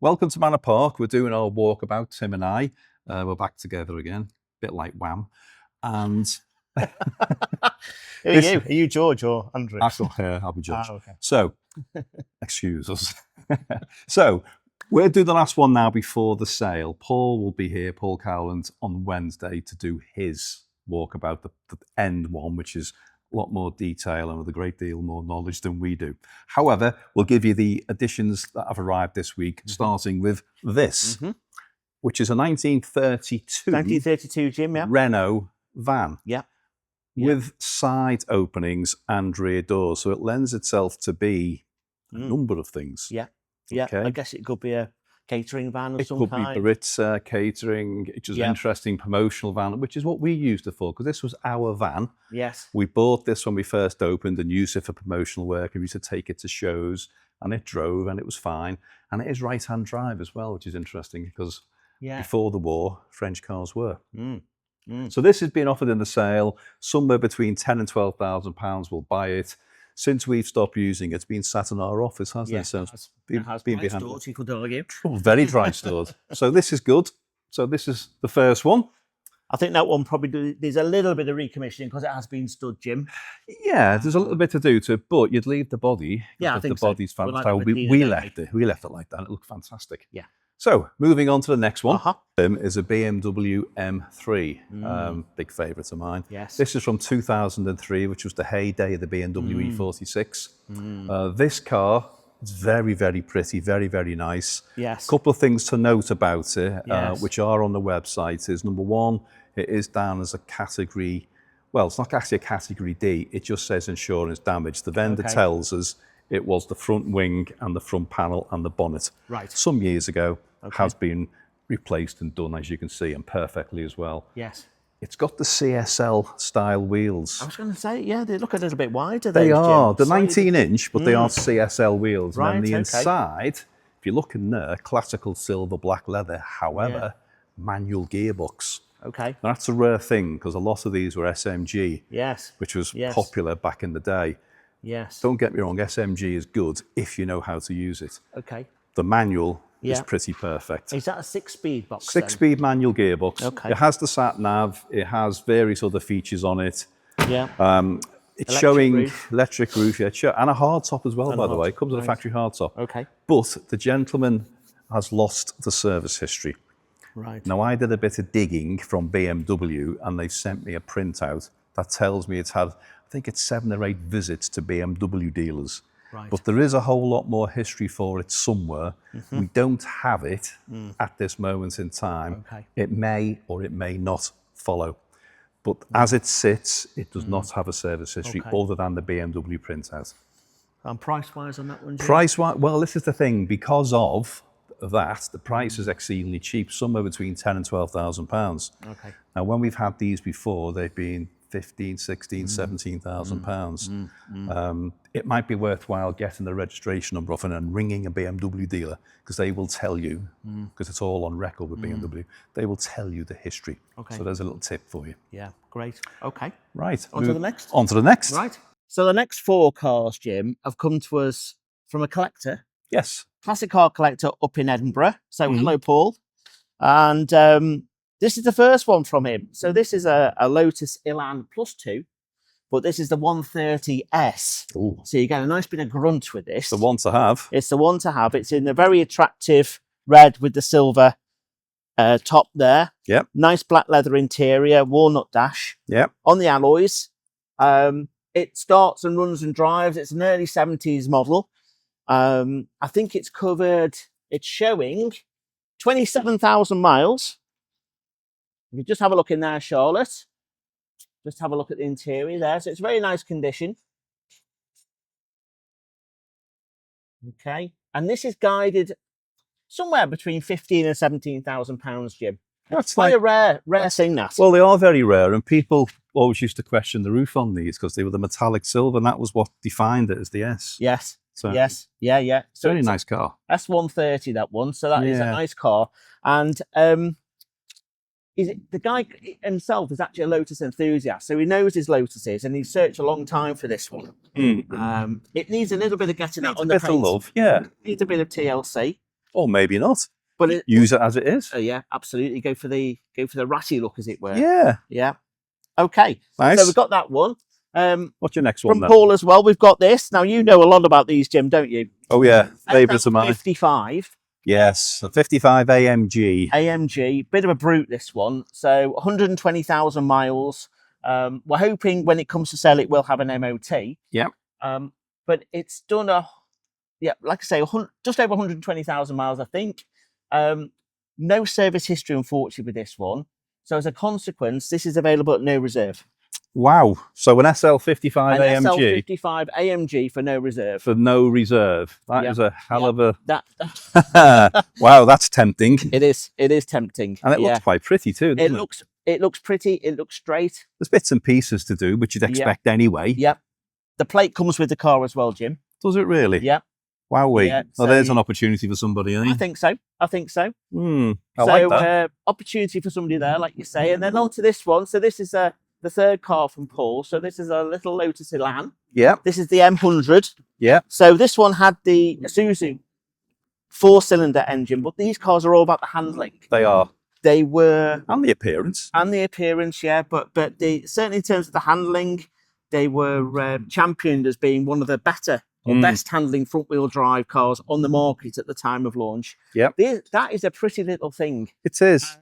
Welcome to Manor Park. We're doing our walkabout, Tim and I. We're back together again, bit like Wham. And Who are you? Are you George or Andrew? I'll be George. Ah, okay. So, excuse us. So, we'll do the last one now before the sale. Paul will be here, Paul Cowland, on Wednesday to do his walkabout, the end one, which is a lot more detail and with a great deal more knowledge than we do. However, we'll give you the additions that have arrived this week, starting with this, which is a 1932 Jim, yeah. Renault van. Yeah. With side openings and rear doors. So it lends itself to be a number of things. Yeah. Yeah. Okay. I guess it could be a catering van of some kind. It could be Baritza catering, which is an interesting promotional van, which is what we used it for, because this was our van. Yes. We bought this when we first opened and used it for promotional work. We used to take it to shows and it drove and it was fine. And it is right-hand drive as well, which is interesting because before the war, French cars were. So this has been offered in the sale. Somewhere between £10,000 and £12,000 will buy it. Since we've stopped using it, it's been sat in our office, hasn't it? So it has been dry stored, you could argue. Very dry stored. So this is good. So this is the first one. I think that one probably there's a little bit of recommissioning because it has been stood, Jim. Yeah, there's a little bit to do to it, but you'd leave the body. Yeah, I think the body's fantastic. Like we left it. We left it like that. It looked fantastic. Yeah. So moving on to the next one is a BMW M3, big favourite of mine. Yes. This is from 2003, which was the heyday of the BMW E46. This car is very, very pretty, very, very nice. Yes. A couple of things to note about it, which are on the website, is number one, it is down as a category, well, it's not actually a category D, it just says insurance damage. The vendor tells us it was the front wing and the front panel and the bonnet. Right. Some years ago, has been replaced and done, as you can see, and perfectly as well. Yes. It's got the CSL style wheels. I was going to say, yeah, they look a little bit wider. They are. They're 19-inch, but they are CSL wheels. Right, and then the inside, if you look in there, classical silver black leather, however, manual gearbox. Okay. Now, that's a rare thing because a lot of these were SMG, which was popular back in the day. Yes. Don't get me wrong, SMG is good if you know how to use it. Okay. The manual is pretty perfect. Is that a 6-speed box? 6-speed manual gearbox. Okay. It has the sat nav. It has various other features on it. Yeah. It's showing electric roof, and a hard top as well, by the way. It comes with a factory hard top. Okay. But the gentleman has lost the service history. Right. Now, I did a bit of digging from BMW, and they've sent me a printout that tells me it's had, I think it's 7 or 8 visits to BMW dealers. Right. But there is a whole lot more history for it somewhere. We don't have it at this moment in time. Okay. It may or it may not follow. But as it sits, it does not have a service history other than the BMW printout. And price-wise on that one, Jim? Price-wise, well, this is the thing. Because of that, the price is exceedingly cheap, somewhere between £10,000 and £12,000. Okay. Now, when we've had these before, they've been 15, 16, 17,000 pounds. It might be worthwhile getting the registration number off and ringing a BMW dealer because they will tell you, because it's all on record with BMW, they will tell you the history. Okay. So there's a little tip for you. Yeah, great. Okay. Right. On to the next. On to the next. Right. So the next 4 cars, Jim, have come to us from a collector. Yes. Classic car collector up in Edinburgh. So hello, Paul. And this is the first one from him. So this is a Lotus Elan Plus 2, but this is the 130S. Ooh. So you get a nice bit of grunt with this. The one to have. It's the one to have. It's in the very attractive red with the silver top there. Yep. Nice black leather interior, walnut dash. Yep. On the alloys. It starts and runs and drives. It's an early 70s model. I think it's showing 27,000 miles. If you just have a look in there, Charlotte, just have a look at the interior there. So it's very nice condition. Okay. And this is guided somewhere between 15 and 17,000 pounds, Jim. That's quite a rare thing, that. Well, they are very rare, and people always used to question the roof on these because they were the metallic silver, and that was what defined it as the S. Yes. So yes. Yeah, yeah. So very nice car. S130, that one. So that is a nice car. And the guy himself is actually a Lotus enthusiast, so he knows his Lotuses, and he's searched a long time for this one. It needs a little bit of getting out on the paint. Love, yeah. Needs a bit of TLC. Or maybe not. But Use it as it is. yeah, absolutely. Go for the ratty look, as it were. Yeah. Yeah. Okay. Nice. So we've got that one. What's your next one From then? Paul as well, we've got this. Now, you know a lot about these, Jim, don't you? Oh, yeah. Favourites of mine. 55. Yes. A 55 AMG. AMG. Bit of a brute, this one. So 120,000 miles. We're hoping when it comes to sale, it will have an MOT. Yeah. But it's done like I say, just over 120,000 miles, I think. No service history, unfortunately, with this one. So as a consequence, this is available at no reserve. Wow. So an SL55 An AMG. SL55 AMG for no reserve. For no reserve. That is a hell of a... Wow, that's tempting. It is. It is tempting. And it looks quite pretty too, doesn't it? It looks pretty. It looks straight. There's bits and pieces to do, which you'd expect anyway. Yep. The plate comes with the car as well, Jim. Does it really? Yep. Wowee. Yeah, so there's an opportunity for somebody, I think so. I like that. Opportunity for somebody there, like you say. And then on to this one. So this is the third car from Paul. So this is a little Lotus Elan. Yeah. This is the M100. Yeah. So this one had the Isuzu 4-cylinder engine, but these cars are all about the handling. They are. They were... And the appearance. Yeah. But certainly in terms of the handling, they were championed as being one of the better or best handling front-wheel drive cars on the market at the time of launch. Yep. That is a pretty little thing. It is.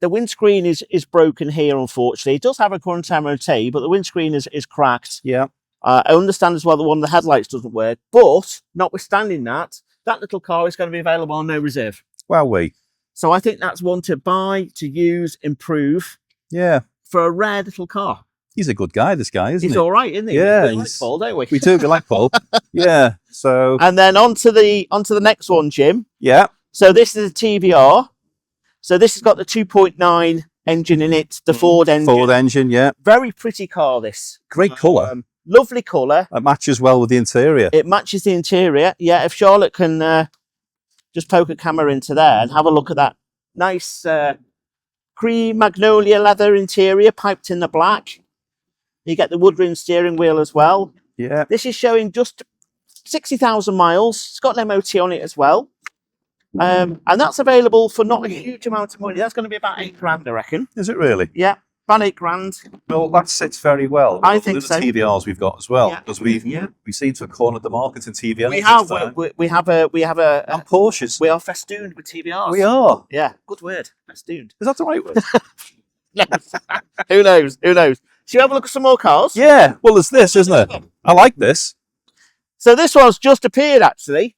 The windscreen is broken here, unfortunately. It does have a current MOT, but the windscreen is cracked. Yeah. I understand as well that one of the headlights doesn't work, but notwithstanding that little car is going to be available on no reserve. Wowee. So I think that's one to buy, to use, improve. Yeah. For a rare little car. He's a good guy, this guy, isn't he? He's all right, isn't he? Yeah. We like Paul, don't we? We do, we like Paul. Yeah. So. And then on to the next one, Jim. Yeah. So this is a TVR. So this has got the 2.9 engine in it, the Ford engine. Ford engine, yeah. Very pretty car, this. Great colour. Lovely colour. It matches well with the interior. It matches the interior. Yeah, if Charlotte can just poke a camera into there and have a look at that nice cream magnolia leather interior piped in the black. You get the wood rim steering wheel as well. Yeah. This is showing just 60,000 miles. It's got an MOT on it as well. And that's available for not a huge amount of money. That's going to be about £8,000, I reckon. Is it really? Yeah, about £8,000. Well, that sits very well. I think so. The TVRs we've got as well, Yeah. because we seem to have cornered the market in TVRs. We have and Porsches. We are festooned with TVRs. We are. Yeah, good word. Festooned. Is that the right word? Who knows? Who knows? Shall we have a look at some more cars? Yeah. Well, there's this, isn't it? I like this. So this one's just appeared, actually.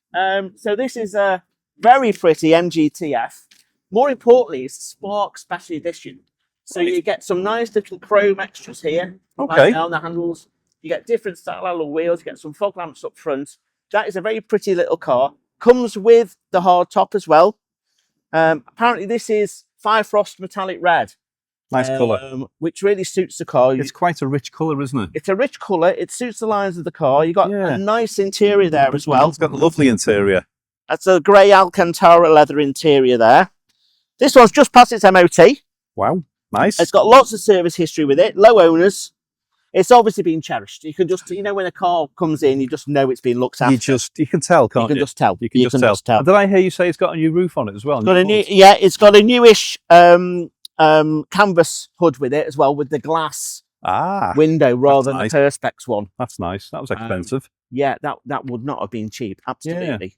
So this is a very pretty MGTF. More importantly, it's a Spark Special Edition. So you get some nice little chrome extras here. Okay. On the handles. You get different style alloy wheels. You get some fog lamps up front. That is a very pretty little car. Comes with the hard top as well. Apparently this is Firefrost Metallic Red. Nice colour. Which really suits the car. It's quite a rich colour, isn't it? It's a rich colour. It suits the lines of the car. You got a nice interior there as well. It's got a lovely interior. That's a grey Alcantara leather interior there. This one's just past its MOT. Wow. Nice. It's got lots of service history with it. Low owners. It's obviously been cherished. You can just, when a car comes in, you just know it's been looked after. You can tell, can't you? You can just tell. You can just tell. And did I hear you say it's got a new roof on it as well? It's got a newish canvas hood with it as well, with the glass window rather than the Perspex one. That's nice. That was expensive. That would not have been cheap. Absolutely.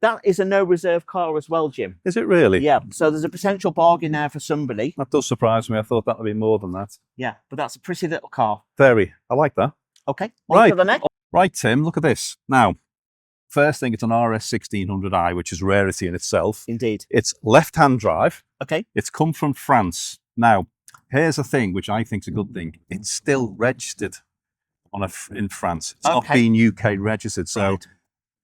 That is a no reserve car as well, Jim. Is it really? Yeah. So there's a potential bargain there for somebody. That does surprise me. I thought that would be more than that. Yeah, but that's a pretty little car. Very. I like that. Okay. Right. On to the next. Right, Tim. Look at this. Now, first thing, it's an RS 1600i, which is rarity in itself. Indeed. It's left-hand drive. Okay. It's come from France. Now, here's a thing which I think is a good thing. It's still registered in France. It's not being UK registered. So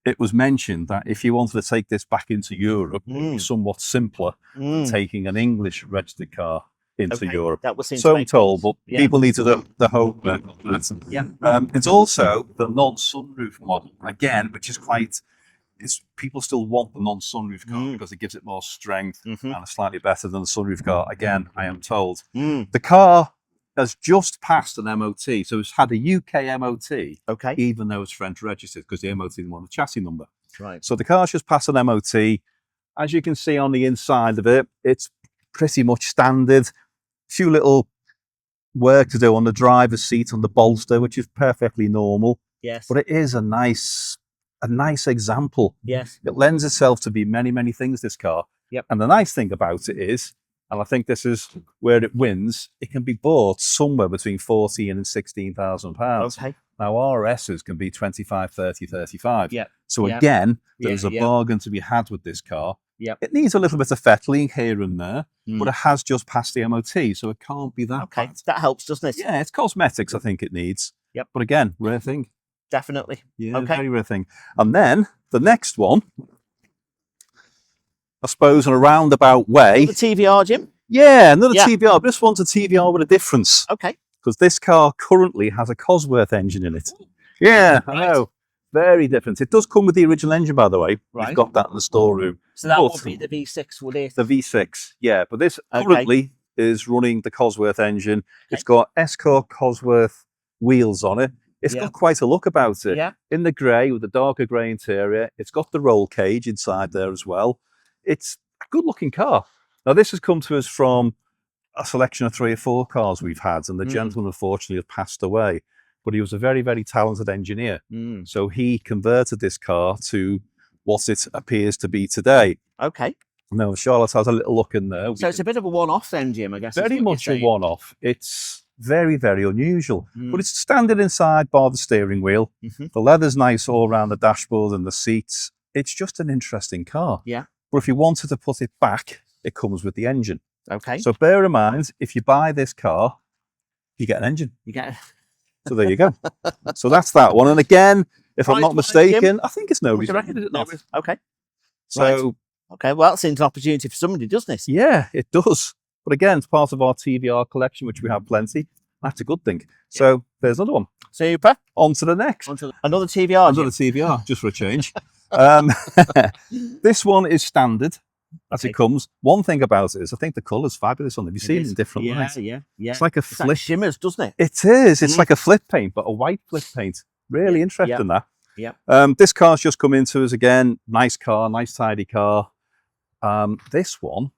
it was mentioned that if you wanted to take this back into Europe, it would be somewhat simpler than taking an English registered car into Europe. That was so told, but people need to do the homework on that. Yeah. It's also the non-sunroof model, again, which is quite... people still want the non-sunroof car because it gives it more strength and it's slightly better than the sunroof car. Again, I am told. The car has just passed an MOT, so it's had a UK MOT, even though it's French registered, because the MOT didn't want the chassis number. Right. So the car's just passed an MOT. As you can see on the inside of it, it's pretty much standard. Few little work to do on the driver's seat, on the bolster, which is perfectly normal. Yes. But it is a nice example. Yes. It lends itself to be many, many things, this car. Yep. And the nice thing about it is, and I think this is where it wins, it can be bought somewhere between £14,000 and £16,000. Okay. Now, RSs can be 25, 30, 35. Yeah. So Yeah. again, there's Yeah, a yeah. bargain to be had with this car. Yep. It needs a little bit of fettling here and there, Mm. but it has just passed the MOT, so it can't be that Okay. bad. That helps, doesn't it? Yeah, it's cosmetics, I think it needs. Yep. But again, rare thing. Definitely. Yeah, Okay. very rare thing. And then the next one, I suppose in a roundabout way. The TVR, Jim. Yeah, another Yeah. TVR. But this one's a TVR with a difference, Okay. because this car currently has a Cosworth engine in it. Yeah, I Right. know. Very different. It does come with the original engine, by the way. Right. We've got that in the storeroom. So that But- would be the V6, would it? The V6, yeah. But this Okay. currently is running the Cosworth engine. It's got Escort Cosworth wheels on it. It's Yeah. got quite a look about it. Yeah. In the grey with the darker grey interior. It's got the roll cage inside there as well. It's a good looking car. Now this has come to us from a selection of 3 or 4 cars we've had, and the gentleman unfortunately has passed away. But he was a very, very talented engineer. Mm. So he converted this car to what it appears to be today. Okay. Now Charlotte has a little look in there. So it's a bit of a one-off then, Jim, I guess. is Very what you're much a saying. one-off. It's very, very unusual. Mm. But it's standard inside bar the steering wheel. Mhm. The leather's nice all around the dashboard and the seats. It's just an interesting car. Yeah. But if you wanted to put it back, it comes with the engine. Okay. So bear in mind, if you buy this car, you get an engine. You get So there you go. So that's that one. And again, if I'm not Price-wise, Jim? mistaken, I think it's no What do you reason. reckon? Is it not? Okay. So Okay. Well, that seems an opportunity for somebody, doesn't it? yeah, it does. But again, it's part of our TVR collection, which we have plenty. That's a good thing. So there's another one. Super. On to the next. Onto another TVR. Another Jim. TVR, just for a change. This one is standard as Okay. it comes. One thing about it is I think the colour's fabulous on it. Have you seen it is. in different Yeah, lights? yeah, yeah. It's like a It's like flip. shimmers, doesn't it? It is. It's Mm. like a flip paint, but a white flip paint. Really interesting, that. Yeah. This car's just come into us again. Nice car, nice tidy car. This one,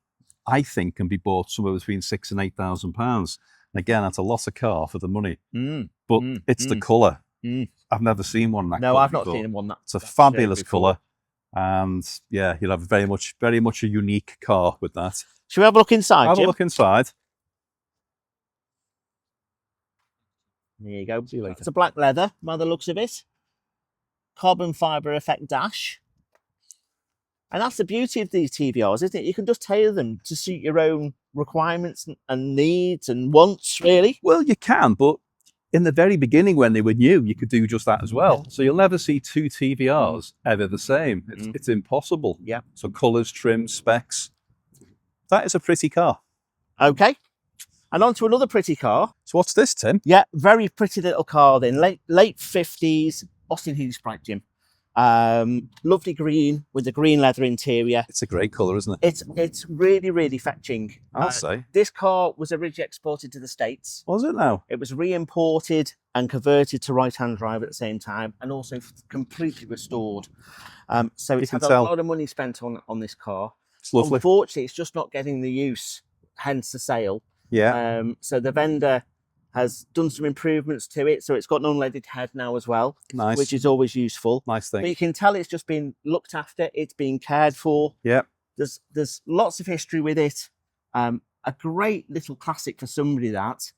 I think, can be bought somewhere between £6,000 and £8,000. And again, that's a lot of car for the money. Mm. But Mm, it's the mm. colour. Mm. I've never seen one that No, colour I've not before. seen one that. It's a that fabulous shade before. colour. And yeah, you'll have very much a unique car with that. Shall we have a look inside, Have a Jim? look inside. There you go. See you later. It's a black leather, by the looks of it. Carbon fibre effect dash. And that's the beauty of these TVRs, isn't it? You can just tailor them to suit your own requirements and needs and wants, really. Well, you can, but in the very beginning when they were new, you could do just that as well. So you'll never see 2 TVRs ever the same. It's impossible. Yeah. So colours, trims, specs. That is a pretty car. Okay. And on to another pretty car. So what's this, Tim? Yeah, very pretty little car then. Late 50s, Austin-Healey Sprite, Jim. Lovely green with the green leather interior. It's a great colour, isn't it? It's really, really fetching. I'll say. This car was originally exported to the States. Was it now? It was re-imported and converted to right-hand drive at the same time, and also completely restored. So it's can had a tell. lot of money spent on this car. It's lovely. Unfortunately, it's just not getting the use, hence the sale. Yeah. So the vendor has done some improvements to it, so it's got an unleaded head now as well, Nice. which is always useful. Nice But thing. you can tell it's just been looked after, it's been cared for. Yeah. There's lots of history with it. A great little classic for somebody that.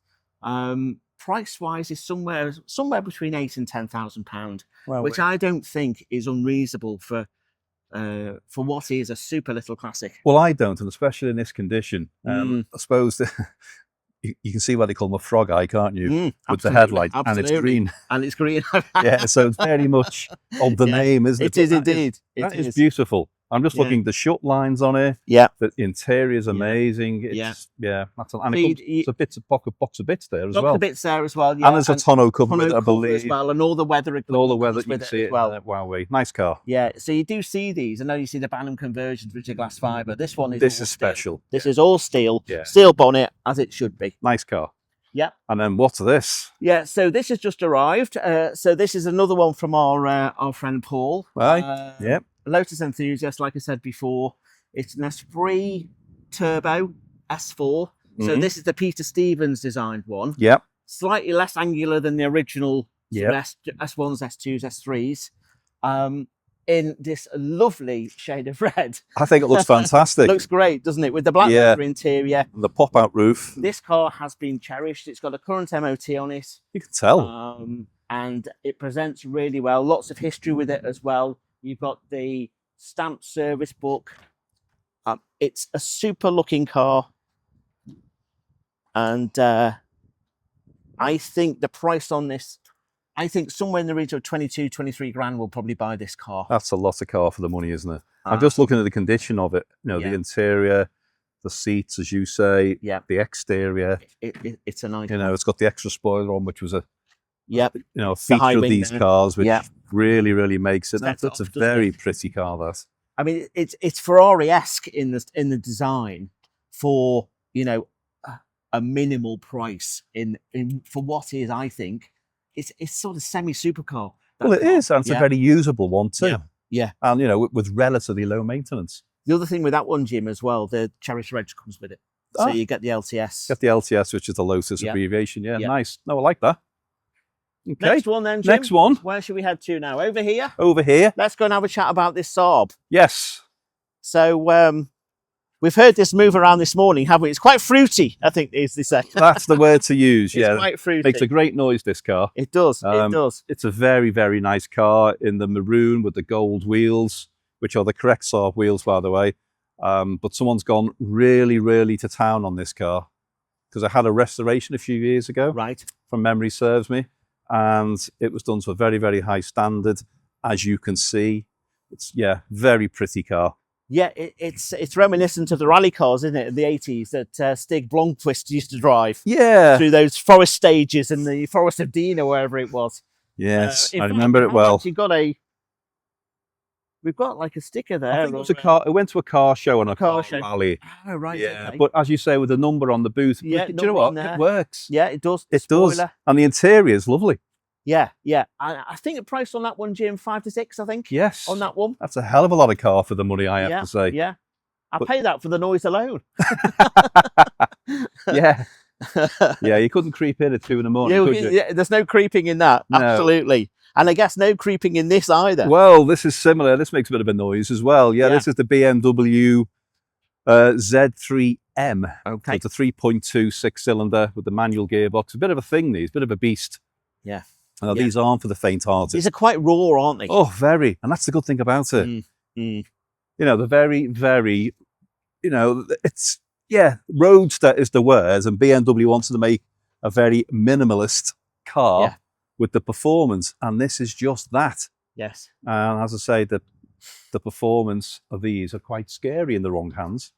Price wise is somewhere between £8,000 and £10,000, Well, which I don't think is unreasonable for what is a super little classic. Well, I don't, and especially in this condition. I suppose you can see why they call them a Frogeye, can't you? With Absolutely, the headlight, and absolutely. it's green. And it's green. Yeah, so it's very much of the Yeah, name, isn't it? It is But that indeed. That is beautiful. I'm just Yeah. looking the shut lines on it. Yeah. The interior is amazing. It's, yeah. That's and it comes, it's a box of bits there as Got well. the bits there as well. Yeah. And there's a tonneau cover with it, I cover believe. as well, and all the weather. And all the weather, comes you can with see it it. as well. Wowee. Nice car. Yeah, so you do see these. I know you see the Banham conversions, which are glass fibre. This one is This all is steel. special. This is all steel. Yeah. Steel bonnet, as it should be. Nice car. Yeah. And then what's this? Yeah, so this has just arrived. So this is another one from our friend Paul. Right. Yep. Lotus enthusiast, like I said before, it's an Esprit Turbo S4. So this is the Peter Stevens designed one. Yep. Slightly less angular than the original S1s, S2s, S3s. In this lovely shade of red. I think it looks fantastic. Looks great, doesn't it? With the black leather interior. And the pop-out roof. This car has been cherished. It's got a current MOT on it. You can tell. And it presents really well. Lots of history with it as well. You've got the stamped service book. It's a super looking car. And I think the price on this, I think somewhere in the region of 22, 23 grand will probably buy this car. That's a lot of car for the money, isn't it? I'm just looking at the condition of it. You know, the interior, the seats, as you say, the exterior. It's a nice. You know, it's got the extra spoiler on, which was a a feature high of these cars, which really, really makes it. That's a very pretty car. That. I mean, it's Ferrari-esque in the design for a minimal price for what is, I think. It's sort of semi-supercar. Well, it is, and it's a very usable one too. Yeah. And, with relatively low maintenance. The other thing with that one, Jim, as well, the Cherish Reg comes with it. So you get the LTS. Get the LTS, which is the Lotus abbreviation. Yeah, nice. No, I like that. Okay. Next one then, Jim. Next one. Where should we head to now? Over here? Over here. Let's go and have a chat about this Saab. Yes. So, we've heard this move around this morning, haven't we? It's quite fruity, I think is the say. That's the word to use, It's quite fruity. Makes a great noise, this car. It does, it does. It's a very, very nice car in the maroon with the gold wheels, which are the correct Saab wheels, by the way. But someone's gone really, really to town on this car because I had a restoration a few years ago. Right. From memory serves me. And it was done to a very, very high standard, as you can see. It's, very pretty car. Yeah, it's reminiscent of the rally cars, isn't it, of the 80s that Stig Blomqvist used to drive. Yeah. Through those forest stages in the Forest of Dean or wherever it was. Yes, I remember it well. We've got like a sticker there. I think it was a car. It went to a car show and a car rally. Oh, right. Yeah, okay. but as you say, with the number on the booth, do you know what? It works. Yeah, it does. It does. And the interior is lovely. Yeah. I think the price on that one, Jim, 5 to 6, I think. Yes. On that one. That's a hell of a lot of car for the money, I have to say. Yeah. I pay that for the noise alone. Yeah. Yeah, you couldn't creep in at 2 in the morning, could you? Yeah, there's no creeping in that. No. Absolutely. And I guess no creeping in this either. Well, this is similar. This makes a bit of a noise as well. Yeah. This is the BMW Z3M. Okay. It's a 3.2 six-cylinder with the manual gearbox. A bit of a thing, these. Bit of a beast. Yeah. These aren't for the faint-hearted. These are quite raw, aren't they? Oh, very. And that's the good thing about it. You know, the very, very, it's, Roadster is the word, and BMW wanted to make a very minimalist car with the performance, and this is just that. Yes. And as I say, the performance of these are quite scary in the wrong hands.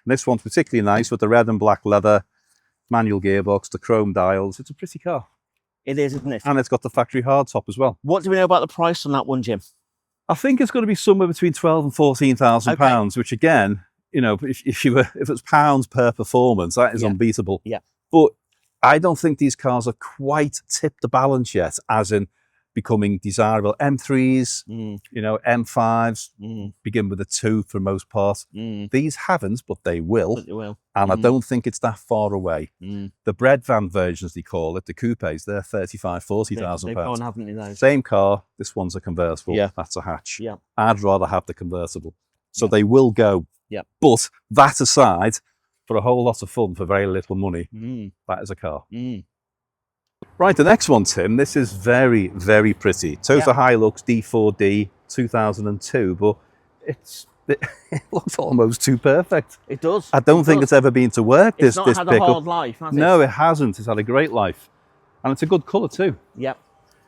And this one's particularly nice with the red and black leather, manual gearbox, the chrome dials. It's a pretty car. It is, isn't it? And it's got the factory hardtop as well. What do we know about the price on that one, Jim? I think it's going to be somewhere between £12,000 and £14,000, which again, if it was pounds per performance, that is unbeatable. Yeah. But I don't think these cars are quite tipped the balance yet, as in becoming desirable. M3s, M5s begin with a 2 for the most part. These haven't, but they will. And I don't think it's that far away. The bread van versions, they call it, the coupes, they're £35,000, £40,000. They've gone, haven't they, those? Same car, this one's a convertible. Yeah. That's a hatch. Yeah. I'd rather have the convertible. So they will go. Yeah. But that aside, for a whole lot of fun for very little money, that is a car. Right, the next one, Tim, this is very, very pretty. Toyota Hilux D4D 2002, but it looks almost too perfect. It does. I don't think it's ever been to work, this pickup. It's not had a hard life, has it? No, it hasn't. It's had a great life. And it's a good colour too. Yep.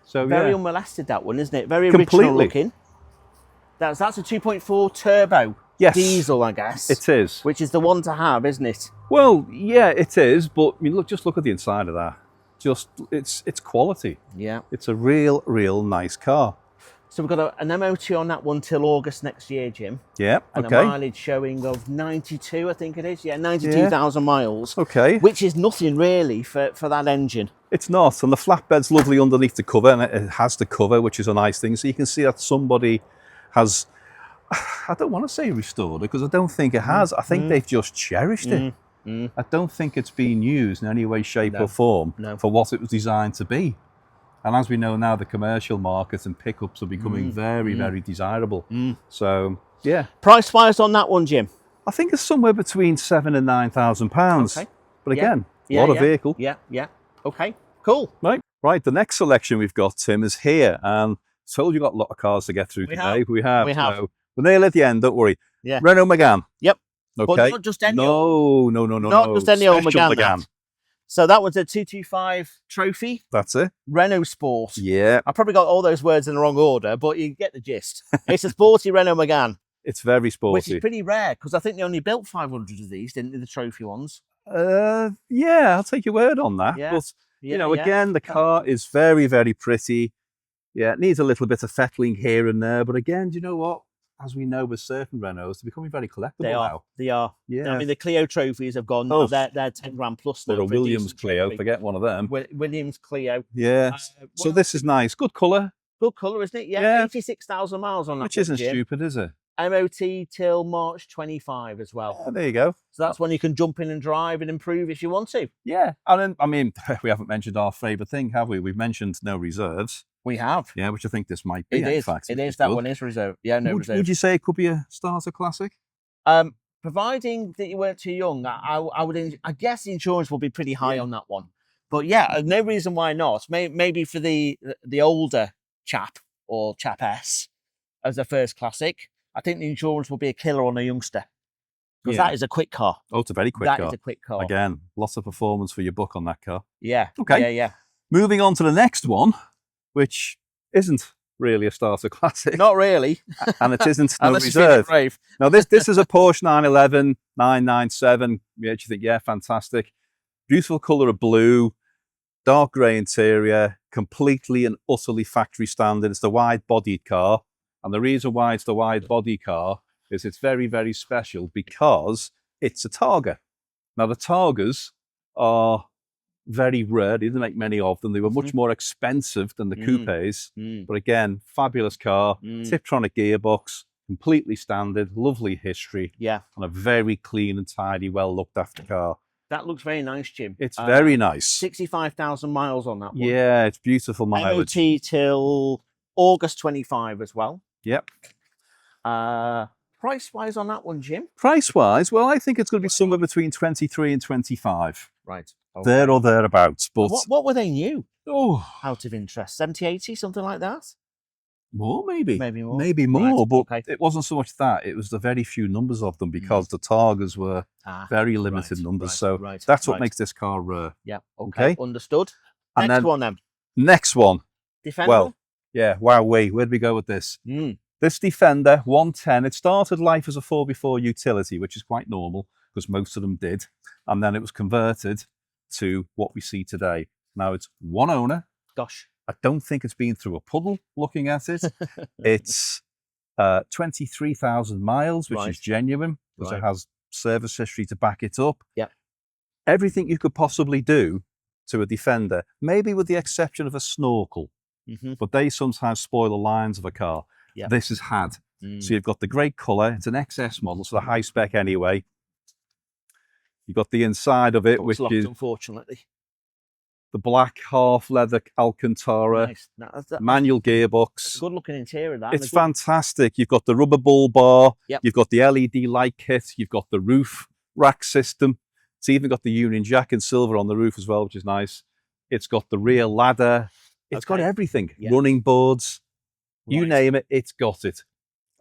So very unmolested, that one, isn't it? Very original looking. That's a 2.4 turbo diesel, I guess. It is. Which is the one to have, isn't it? Well, yeah, it is. But I mean, just look at the inside of that. It's quality. Yeah. It's a real nice car. So we've got an MOT on that one till August next year, Jim. Yeah, and a mileage showing of 92, I think it is. Yeah, 92,000 miles. Okay. Which is nothing really for that engine. It's not. And the flatbed's lovely underneath the cover, and it has the cover, which is a nice thing. So you can see that somebody has I don't want to say restored it because I don't think it has. I think they've just cherished it. I don't think it's been used in any way, shape or form for what it was designed to be. And as we know now, the commercial market and pickups are becoming very, very desirable. So, yeah. Price-wise on that one, Jim? I think it's somewhere between £7,000 and £9,000. Okay. But again, a lot of vehicle. Yeah. Okay, cool. Right, the next selection we've got, Tim, is here. And told you got a lot of cars to get through today. We have. So we're nearly at the end, don't worry. Yeah. Renault Megane. Yep. Okay. But not just any old. No. Not just any old Megane. So that was a 225 trophy. That's it. RenaultSport. Yeah. I probably got all those words in the wrong order, but you get the gist. It's a sporty Renault Megane. It's very sporty. Which is pretty rare, because I think they only built 500 of these, didn't they, the trophy ones? Yeah, I'll take your word on that. Yeah. But, you know, again, the car is very, very pretty. Yeah, it needs a little bit of fettling here and there. But again, do you know what? As we know with certain Renaults, they're becoming very collectible now. They are. Yeah. I mean, the Clio trophies have gone, they're 10 grand plus now. Or a Williams Clio, forget one of them. Williams Clio. Yeah. So this is nice. Good colour. Good colour, isn't it? Yeah. 86,000 miles on that. Which isn't stupid, is it? MOT till March 25 as well. There you go. So that's when you can jump in and drive and improve if you want to. Yeah. And then, I mean, we haven't mentioned our favourite thing, have we? We've mentioned no reserves. We have. Yeah, which I think this might be. It is. It is. That one is reserved. Yeah, no reserve. Would you say it could be a starter classic? Providing that you weren't too young, I guess the insurance will be pretty high on that one. But yeah, no reason why not. Maybe for the older chap or chap S as a first classic, I think the insurance will be a killer on a youngster. Because that is a quick car. Oh, it's a very quick car. That is a quick car. Again, lots of performance for your buck on that car. Yeah. Okay. Yeah. Moving on to the next one, which isn't really a starter classic. Not really. And it isn't no reserve. Now, this is a Porsche 911 997. You think, yeah, fantastic. Beautiful colour of blue, dark grey interior, completely and utterly factory standard. It's the wide-bodied car. And the reason why it's the wide-body car is it's very, very special because it's a Targa. Now, the Targas are very rare. They didn't make many of them. They were much more expensive than the coupes. But again, fabulous car, Tiptronic gearbox, completely standard, lovely history. Yeah. And a very clean and tidy, well looked after car. That looks very nice, Jim. It's very nice. 65,000 miles on that one. Yeah, it's beautiful mileage. MOT till August 25 as well. Yep. Price-wise on that one, Jim? Price-wise, well, I think it's going to be somewhere between 23 and 25. Right. Okay. There or thereabouts. But what were they new? Oh, out of interest, 70, 80, something like that? More, maybe. Maybe more. Maybe more, right. But it wasn't so much that. It was the very few numbers of them because the Targas were very limited numbers. So that's what makes this car rare. Yeah, okay. Understood. And next one then. Next one. Defender? Well, yeah, where did we go with this? This Defender 110, it started life as a 4x4 utility, which is quite normal because most of them did. And then it was converted to what we see today. Now it's one owner. Gosh. I don't think it's been through a puddle looking at it. It's 23,000 miles, which is genuine because it has service history to back it up. Yeah. Everything you could possibly do to a Defender, maybe with the exception of a snorkel, but they sometimes spoil the lines of a car. Yeah. This has had. So you've got the great colour. It's an XS model, so the high spec anyway. You've got the inside of it, which is unfortunately the black half leather Alcantara, manual gearbox. Good looking interior. It's fantastic. You've got the rubber bull bar. You've got the LED light kit. You've got the roof rack system. It's even got the Union Jack in silver on the roof as well, which is nice. It's got the rear ladder. It's got everything. Running boards. You name it, it's got it.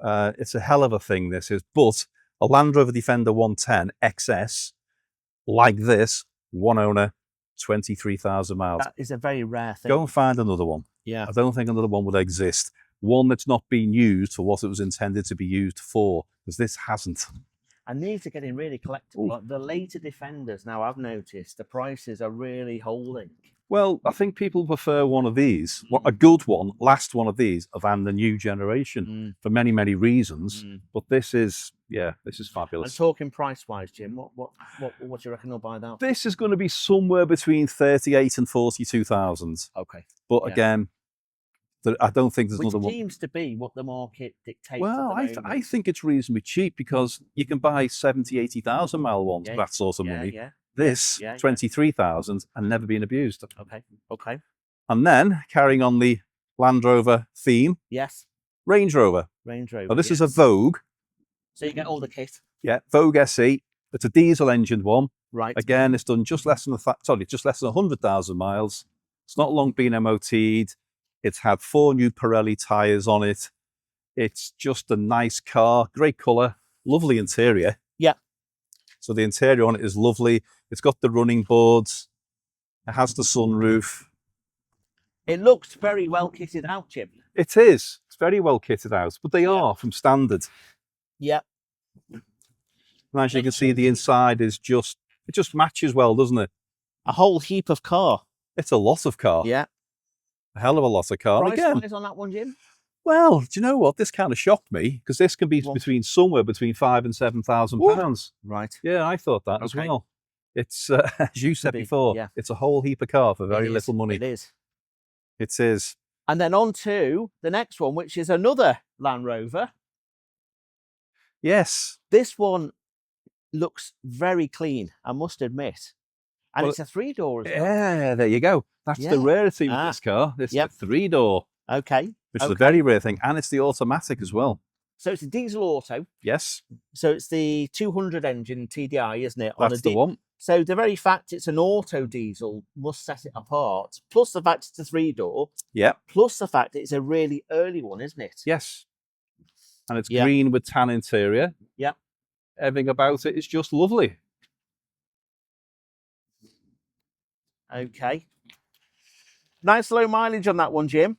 It's a hell of a thing, this is. But a Land Rover Defender 110 XS, like this, one owner, 23,000 miles. That is a very rare thing. Go and find another one. Yeah. I don't think another one would exist. One that's not been used for what it was intended to be used for, because this hasn't. And these are getting really collectible. Like the later Defenders, now I've noticed, the prices are really holding. Well, I think people prefer one of these, a good one, last one of these, than the new generation for many, many reasons. But this is, this is fabulous. And talking price-wise, Jim, what do you reckon they'll buy that? This is going to be somewhere between 38 and 42,000. Okay. But again, I don't think there's Which another one. seems to be what the market dictates. Well, at the I moment. think it's reasonably cheap because you can buy 70, 80,000 mile ones for that sort of money. Yeah. This, 23,000 and never been abused. Okay. And then, carrying on the Land Rover theme, Yes. Range Rover. Range Rover. Now, this is a Vogue. So you get all the kit. Yeah, Vogue SE. It's a diesel engined one. Right. Again, it's done just less than 100,000 miles. It's not long been MOT'd. It's had 4 new Pirelli tyres on it. It's just a nice car, great colour, lovely interior. Yeah. So the interior on it is lovely. It's got the running boards. It has the sunroof. It looks very well kitted out, Jim. It is. It's very well kitted out, but they are from standard. Yeah. And as you can see, the inside is it just matches well, doesn't it? A whole heap of car. It's a lot of car. Yeah. A hell of a lot of car. Price Again, wise on that one, Jim? well, do you know what? This kind of shocked me because this can be somewhere between £5,000 and £7,000. Right. Yeah, I thought that as well. It's as you said before, it's a whole heap of car for very little money. It is. It is. And then on to the next one, which is another Land Rover. Yes. This one looks very clean, I must admit. And it's a 3-door as well. Yeah, there you go. That's the rarity with this car. It's a 3-door. Okay. Which is a very rare thing. And it's the automatic as well. So it's a diesel auto. Yes. So it's the 200 engine TDI, isn't it? That's the one. So the very fact it's an auto diesel must set it apart. Plus the fact it's a 3-door. Yeah. Plus the fact it's a really early one, isn't it? Yes. And it's green with tan interior. Yeah. Everything about it is just lovely. Okay. Nice low mileage on that one, Jim.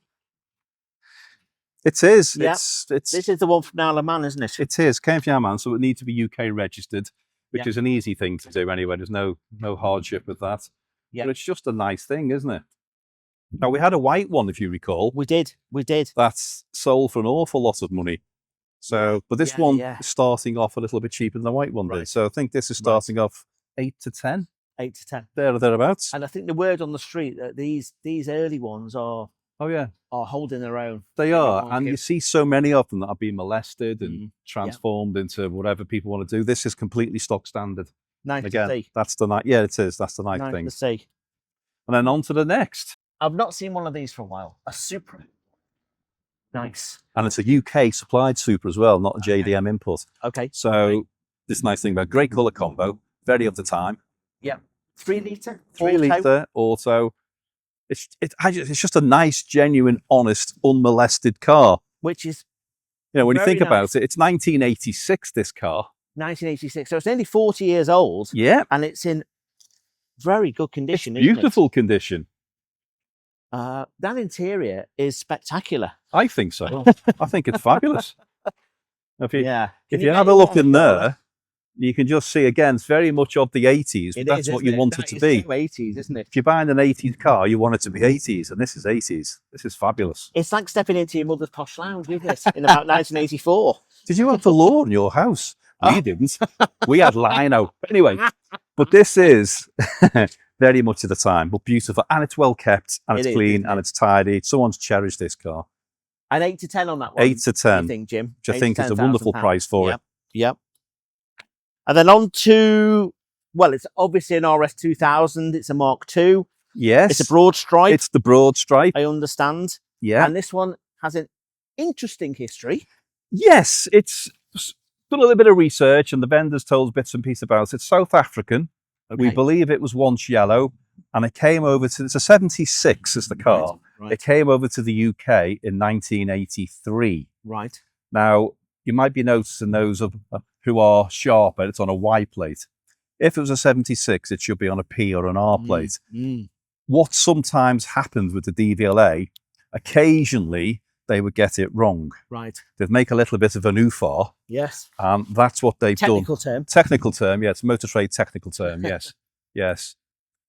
It is. Yeah. This is the one from Isle of Man, isn't it? It is. Came from Isle of Man, so it needs to be UK registered, which Yeah. is an easy thing to do anyway. There's no hardship with that. Yeah. But it's just a nice thing, isn't it? Now, we had a white one, if you recall. We did. That's sold for an awful lot of money. So, but this one is starting off a little bit cheaper than the white one did. So I think this is starting off 8 to 10. 8 to 10. There or thereabouts. And I think the word on the street that these early ones are holding their own. They are. And you see so many of them that are being molested and transformed into whatever people want to do. This is completely stock standard. Nice Again, to see. that's the nice. Yeah, it is. That's the nice thing. Nice to see. And then on to the next. I've not seen one of these for a while. A Supra. Nice. And it's a UK supplied Supra as well, not a JDM import. Okay. So this nice thing about great colour combo, very of the time. Yeah. 3 litre. 3 litre auto. It's just a nice, genuine, honest, unmolested car. Which is, when you think about it, it's 1986. This car. 1986. So it's nearly 40 years old. Yeah. And it's in very good condition. Beautiful condition. That interior is spectacular. I think so. I think it's fabulous. If you have a look in there, you can just see, again, it's very much of the 80s. That's what you want it to be. It's 80s, isn't it? If you're buying an 80s car, you want it to be 80s, and this is 80s. This is fabulous. It's like stepping into your mother's posh lounge, isn't it? In about 1984. Did you have the law in your house? We didn't. We had lino. Anyway, but this is very much of the time, but beautiful. And it's well kept, and it's clean, and it's tidy. Someone's cherished this car. And 8 to 10 on that one. 8 to 10. You think, Jim? Which I think is a wonderful price for it. Yep. And then on to, well, it's obviously an RS 2000. It's a Mark II. Yes. It's a Broadstripe. It's the Broadstripe. I understand. Yeah. And this one has an interesting history. Yes. It's done a little bit of research, and the vendors told bits and pieces about it. It's South African. Okay. We believe it was once yellow, and it came over to, it's a 76 is the car. Right. It came over to the UK in 1983. Right. Now, you might be noticing those of who are sharper, it's on a Y plate. If it was a 76, it should be on a P or an R plate. What sometimes happens with the DVLA, occasionally they would get it wrong. Right. They'd make a little bit of an UFAR. Yes. And that's what they've done. Technical term. Technical term, yeah. It's a motor trade technical term, yes. Yes.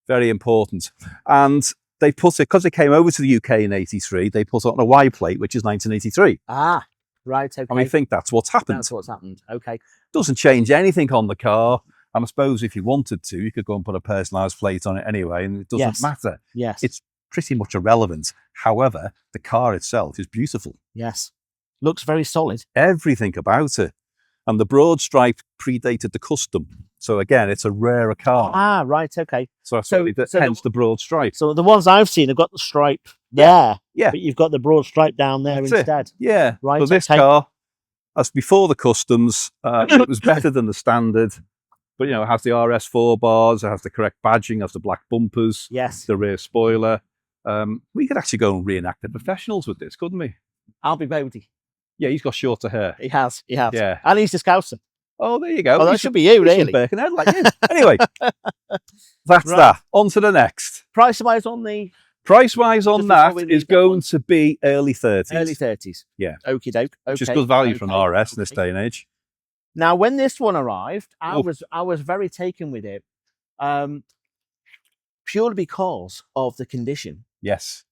Very important. And they put it, because it came over to the UK in 83, they put it on a Y plate, which is 1983. Ah, right, okay. And we think that's what's happened. That's what's happened, okay. Doesn't change anything on the car. And I suppose if you wanted to, you could go and put a personalised plate on it anyway, and it doesn't matter. Yes. It's pretty much irrelevant. However, the car itself is beautiful. Yes. Looks very solid. Everything about it. And the Broadstripe predated the Custom. So again, it's a rarer car. Ah, right, okay. So hence the Broadstripe. So the ones I've seen have got the stripe there. Yeah. But you've got the broad stripe down there instead. Yeah. Right. So this car, as before the Customs, it was better than the standard. But, it has the RS4 bars, it has the correct badging, it has the black bumpers, yes, the rear spoiler. We could actually go and reenact the professionals with this, couldn't we? I'll be Bodie. Yeah, he's got shorter hair. He has. Yeah. And he's a Scouser. Oh, there you go. Oh, that should be you, really. Birkenhead like you. Anyway, that's that. On to the next. Price-wise on the... Price-wise on that is going to be early 30s. Early 30s. Yeah. Okie doke. Okay. Which is good value for an RS in this day and age. Now, when this one arrived, I was very taken with it, purely because of the condition. Yes.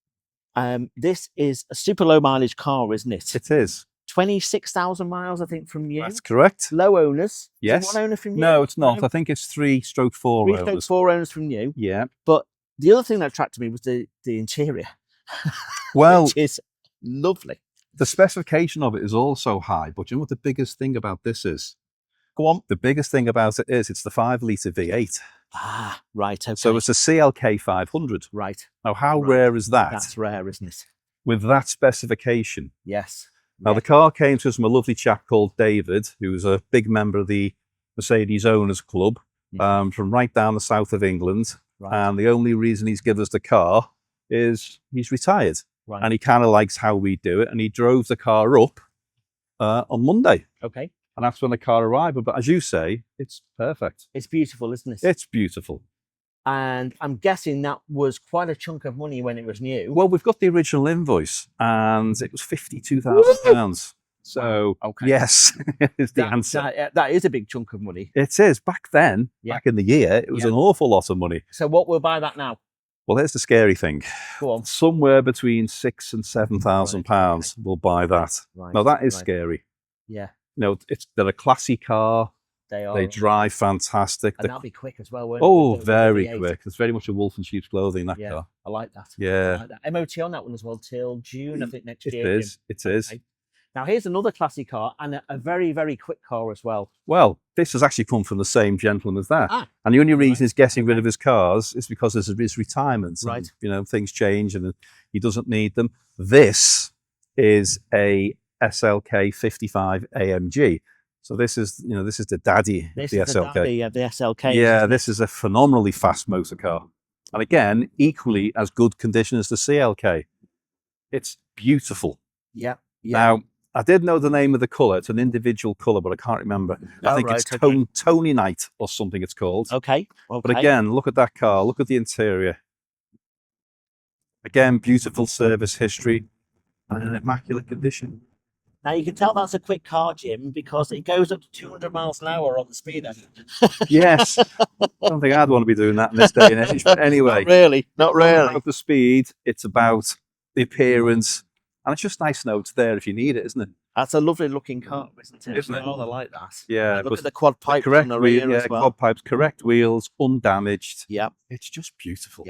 This is a super low mileage car, isn't it? It is. 26,000 miles, I think, from you. That's correct. Low owners. Yes. Is it one owner from you? No, it's not. I think it's 3/4 owners. 3/4 owners from you. Yeah. But the other thing that attracted me was the interior. Well, which is lovely. The specification of it is also high, but you know what the biggest thing about this is? Go on. The biggest thing about it is it's the 5-litre V8. Ah, right. Okay. So it's a CLK 500. Right. Now, how rare is that? That's rare, isn't it? With that specification. Yes. Now, the car came to us from a lovely chap called David, who's a big member of the Mercedes Owners Club from right down the south of England. Right. And the only reason he's given us the car is he's retired. Right. And he kind of likes how we do it. And he drove the car up on Monday. Okay. And that's when the car arrived. But as you say, it's perfect. It's beautiful, isn't it? It's beautiful. And I'm guessing that was quite a chunk of money when it was new. Well, we've got the original invoice, and it was £52,000. So, yes, is the answer. That is a big chunk of money. It is. Back then, back in the year, it was an awful lot of money. So what will buy that now? Well, here's the scary thing. Go on. Somewhere between £6,000 and £7,000 will buy that. Right. Now, that is scary. Yeah. They're a classy car. They are. They drive fantastic. And that'll be quick as well, won't it? Very quick. It's very much a wolf in sheep's clothing, that car. I like that. Yeah. I like that. MOT on that one as well till June, I think, next year. It is. It is. Now, here's another classy car and a very, very quick car as well. Well, this has actually come from the same gentleman as that. And the only reason he's getting rid of his cars is because of his retirement. Right. And, things change and he doesn't need them. This is a SLK 55 AMG. So this is the daddy of the SLK. The daddy of the SLK. Yeah, this is a phenomenally fast motor car. And again, equally as good condition as the CLK. It's beautiful. Yeah. Now, I did know the name of the colour. It's an individual colour, but I can't remember. I think it's Tony Night or something it's called. Okay. But again, look at that car. Look at the interior. Again, beautiful service history and an immaculate condition. Now, you can tell that's a quick car, Jim, because it goes up to 200 miles an hour on the speedo. Yes. I don't think I'd want to be doing that in this day and age. But anyway. Not really. It's about the speed. It's about the appearance. And it's just nice notes there if you need it, isn't it? That's a lovely looking car, isn't it? Isn't it? I like that. Yeah. Look at the quad pipes on the rear as well. Quad pipes, correct wheels, undamaged. Yeah. It's just beautiful.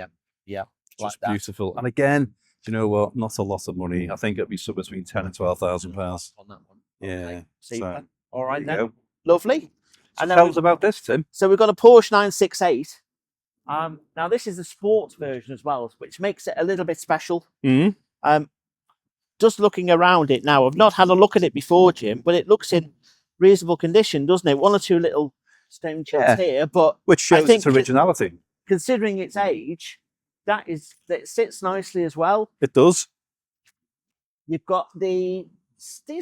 Yeah. Just beautiful. And again, do you know what? Not a lot of money. I think it'd be somewhere between £10,000 and £12,000 on that one. Yeah. So, all right then. Go. Lovely. And tell us about this, Tim. So we've got a Porsche 968. Now this is the sports version as well, which makes it a little bit special. Just looking around it now, I've not had a look at it before, Jim, but it looks in reasonable condition, doesn't it? One or two little stone chips here, but which shows its originality. Considering its age, that sits nicely as well. It does. You've got these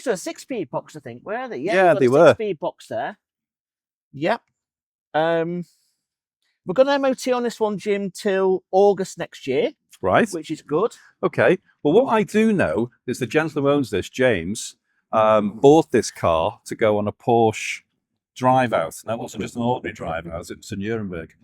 are a 6-speed box, I think. Where are they? Yeah, they were. 6-speed box there. Yep. We've got an MOT on this one, Jim, till August next year. Right. Which is good. Okay. Well, what I do know is the gentleman who owns this, James, bought this car to go on a Porsche drive out. That wasn't just an ordinary drive out, it was to Nuremberg.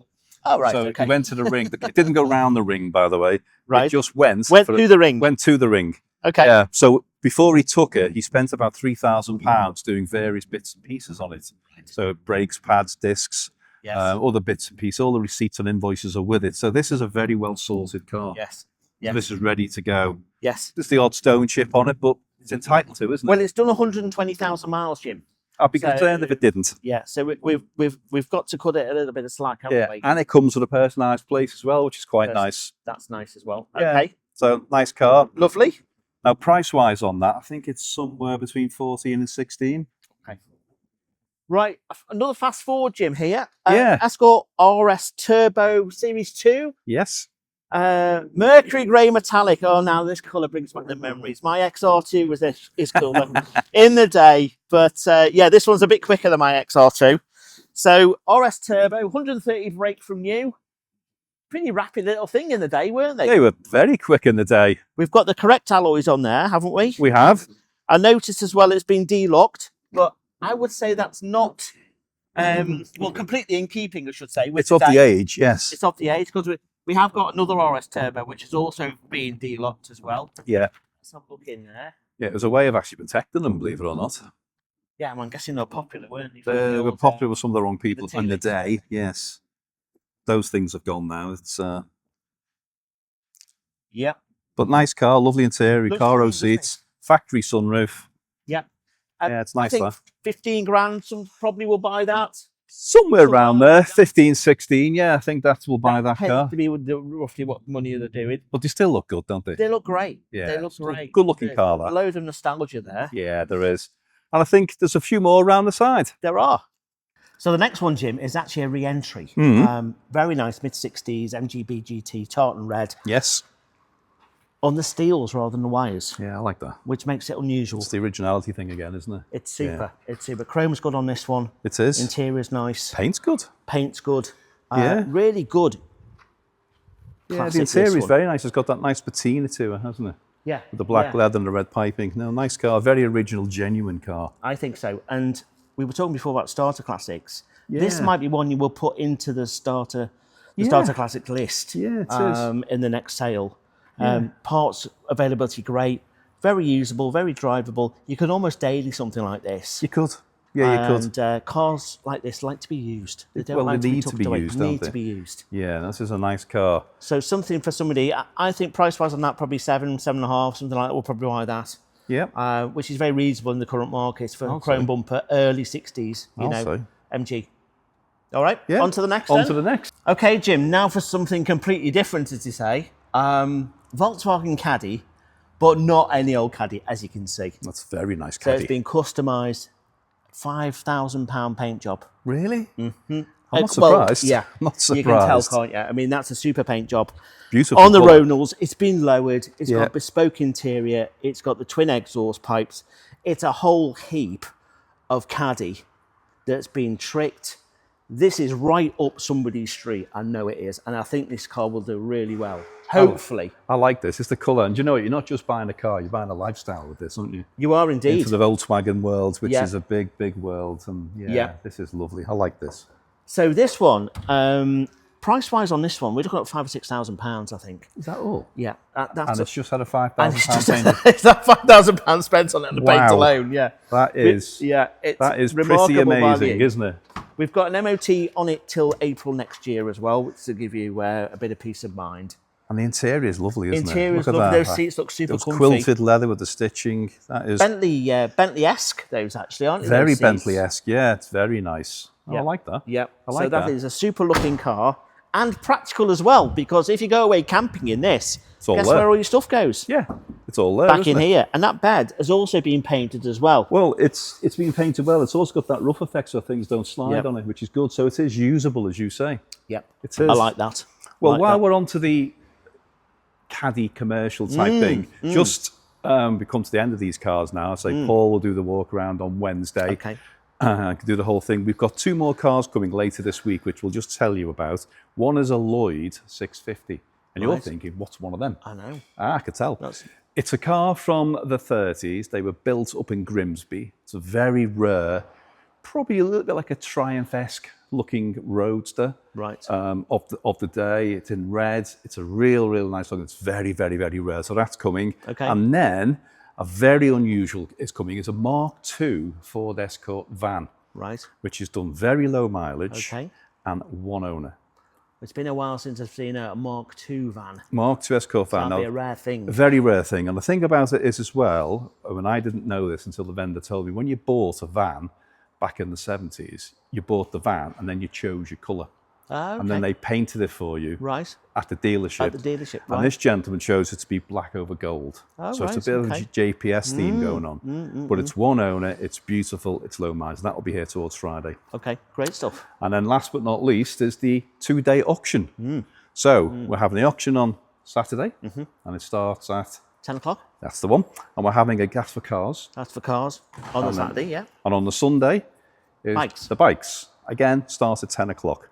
Oh, right. So he went to the ring. It didn't go round the ring, by the way. Right. It just went to the ring. Went to the ring. Okay. Yeah. So before he took it, he spent about £3,000 doing various bits and pieces on it. So brakes, pads, discs, other bits and pieces. All the receipts and invoices are with it. So this is a very well sorted car. Yes. Yes. This is ready to go. Yes. There's the odd stone chip on it, but it's entitled to, isn't it? Well, it's done 120,000 miles, Jim. I'd be concerned if it didn't. Yeah, so we've got to cut it a little bit of slack, haven't we? And it comes with a personalised plate as well, which is quite nice. That's nice as well. Yeah. Okay. So, nice car. Lovely. Now, price-wise on that, I think it's somewhere between 14 and 16. Okay. Right, another fast forward, Jim, here. Yeah. Escort RS Turbo Series 2. Yes. Mercury Grey Metallic. Oh, now this colour brings back the memories. My XR2 was this colour in the day. But yeah, this one's a bit quicker than my XR2. So RS Turbo, 130 brake from new. Pretty rapid little thing in the day, weren't they? They were very quick in the day. We've got the correct alloys on there, haven't we? We have. I noticed as well it's been de-locked, but I would say that's not, well, completely in keeping, I should say. It's of the age, yes. It's of the age, because we have got another RS Turbo, which is also being de-locked as well. Yeah. Let's have a look in there. Yeah, it was a way of actually protecting them, believe it or not. Yeah, I'm guessing they're popular, weren't they? They were popular with some of the wrong people the in the day, yes. Those things have gone now. It's yeah. But nice car, lovely interior, Recaro seats, factory sunroof. Yeah. Yeah, it's nice. I think 15 grand, some probably will buy that. Somewhere around there, 15, 16. Yeah, I think that will buy that car. To be roughly what money they're doing. But they still look good, don't they? They look great. Yeah, they look great. Good looking car, that. A load of nostalgia there. Yeah, there is. And I think there's a few more around the side. There are. So the next one, Jim, is actually a re-entry. Very nice, mid-60s, MGB GT, tartan red. Yes. On the steels rather than the wires. Yeah, I like that. Which makes it unusual. It's the originality thing again, isn't it? It's super. Yeah. It's super. Chrome's good on this one. It is. Interior's nice. Paint's good. Paint's good. Yeah. Really good. Yeah, the interior is very nice. It's got that nice patina to it, hasn't it? Yeah. With the black leather and the red piping. No, nice car. Very original, genuine car. I think so. And we were talking before about starter classics. Yeah. This might be one you will put into the starter classic list. Yeah, it is. In the next sale. Parts availability great, very usable, very drivable. You can almost daily something like this. You could. Yeah, you could. And cars like this like to be used. They don't like they to need be to be used, They don't need they? to be used. Yeah, this is a nice car. So something for somebody, I think price-wise on that, probably 7.5, something like that, we'll probably buy that. Yeah. Which is very reasonable in the current market for a chrome bumper, early 60s, MG. All right, on to the next On to the next. Okay, Jim, now for something completely different, as you say. Volkswagen Caddy, but not any old Caddy, as you can see. That's a very nice So Caddy. it's been customised, £5,000 paint job. Really? Mm-hmm. I'm not surprised. Well, yeah, I'm not surprised. You can tell, can't you? I mean, that's a super paint job. Beautiful. On the Renaults, it's been lowered. It's got bespoke interior. It's got the twin exhaust pipes. It's a whole heap of Caddy that's been tricked. This is right up somebody's street. I know it is. And I think this car will do really well. Hopefully. I like this. It's the colour. And you know what? You're not just buying a car. You're buying a lifestyle with this, aren't you? You are indeed. Into the Volkswagen world, which is a big, big world. And this is lovely. I like this. So this one, price-wise on this one, we're looking at £5,000 or £6,000, I think. Is that all? Yeah. And it's just had a £5,000 payment. It's that £5,000 spent on it and the paint alone, yeah. That is, it's that is pretty remarkable amazing, value. isn't it? We've got an MOT on it till April next year as well, which will give you a bit of peace of mind. And the interior is lovely, isn't it? Interior is lovely. Those seats look super comfy. Quilted leather with the stitching. That is Bentley-esque, those actually, aren't they? Very Bentley-esque, yeah. It's very nice. Yeah. I like that. Yeah. I like that is a super looking car and practical as well, because if you go away camping in this, guess where all your stuff goes? Yeah, it's all there. Back in here. And that bed has also been painted as well. Well, it's been painted well. It's also got that rough effect so things don't slide on it, which is good. So it is usable, as you say. Yep. It is. I like that. Well, while we're on to the Caddy commercial type thing, just we come to the end of these cars now. So Paul will do the walk around on Wednesday. Okay. I can do the whole thing. We've got 2 more cars coming later this week, which we'll just tell you about. One is a Lloyd 650. And you're thinking, what's one of them? I know. I could tell. It's a car from the 30s. They were built up in Grimsby. It's a very rare, probably a little bit like a Triumph-esque looking Roadster of the day. It's in red. It's a real nice look. It's very, very, very rare. So that's coming. Okay. And then a very unusual is coming. It's a Mark II Ford Escort van. Right. Which is done very low mileage. Okay. And 1 owner. It's been a while since I've seen a Mark II van. Mark II Escort van. That'll be a rare thing. A very rare thing. And the thing about it is as well, and I didn't know this until the vendor told me, when you bought a van back in the 70s, you bought the van and then you chose your colour. Okay. And then they painted it for you Right. at the dealership. At the dealership, right. And this gentleman chose it to be black over gold. Oh, so right, it's a bit of a JPS theme going on. But it's one owner, it's beautiful, it's low miles. That will be here towards Friday. Okay, great stuff. And then last but not least is the 2-day auction. So we're having the auction on Saturday, and it starts at 10 o'clock? That's the one. And we're having a gas for cars. That's for cars on the Saturday, yeah. And on the Sunday is Bikes. the bikes. Again, starts at 10 o'clock.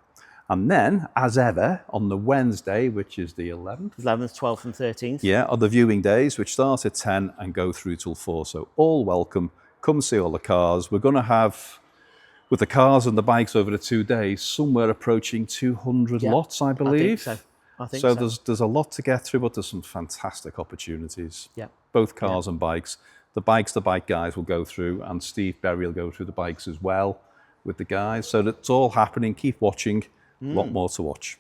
And then, as ever, on the Wednesday, which is the 11th. 11th, 12th and 13th. Yeah, are the viewing days, which start at 10 and go through till 4. So all welcome. Come see all the cars. We're going to have, with the cars and the bikes over the 2 days, somewhere approaching 200 lots, I believe. I think so. There's a lot to get through, but there's some fantastic opportunities. Yeah. Both cars and bikes. The bike guys will go through, and Steve Berry will go through the bikes as well with the guys. So that's all happening. Keep watching. A lot more to watch.